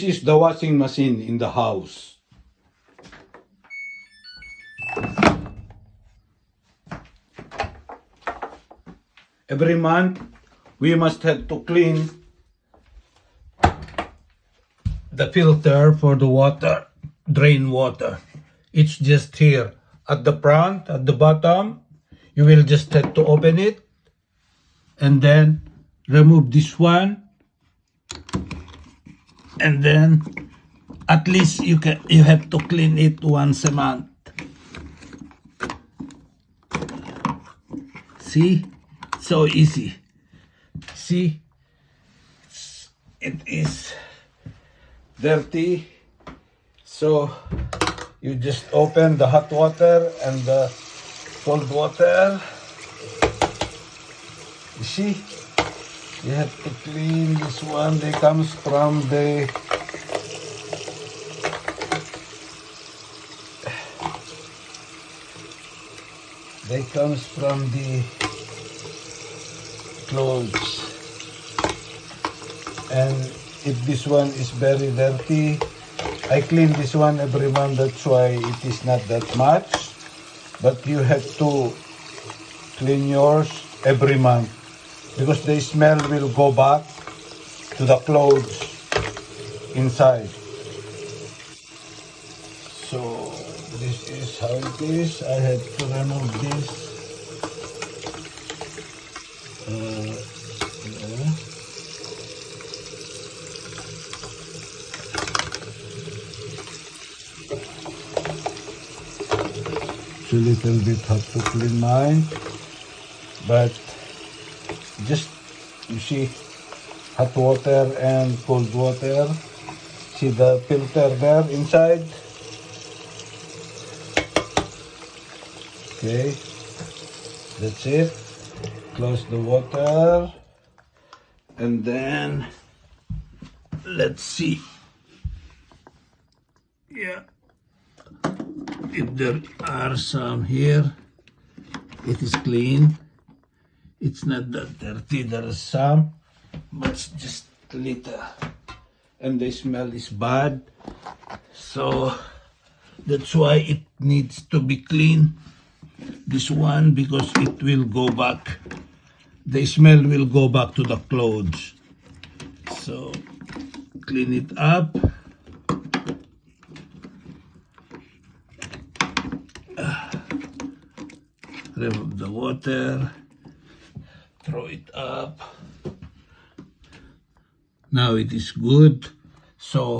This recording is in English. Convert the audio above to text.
This is the washing machine in the house. Every month, we must have to clean the filter for the water, drain water. It's just here at the front, at the bottom. You will just have to open it and then remove this one, and then at least you have to clean it once a month. See, so easy. See, it is dirty, so you just open the hot water and the cold water. You see, you have to clean this one. They comes from the clothes. And if this one is very dirty, I clean this one every month. That's why it is not that much, but you have to clean yours every month because the smell will go back to the clothes inside. So this is how it is. I had to remove this. It's a little bit hard to clean mine, but just, you see, hot water and cold water. See the filter there inside? Okay, that's it. Close the water, and then let's see. Yeah, if there are some here, it is clean. It's not that dirty. There is some, but it's just little, and the smell is bad. So that's why it needs to be clean. This one, because it will go back. The smell will go back to the clothes. So clean it up. Remove the water. Throw it up. Now it is good. So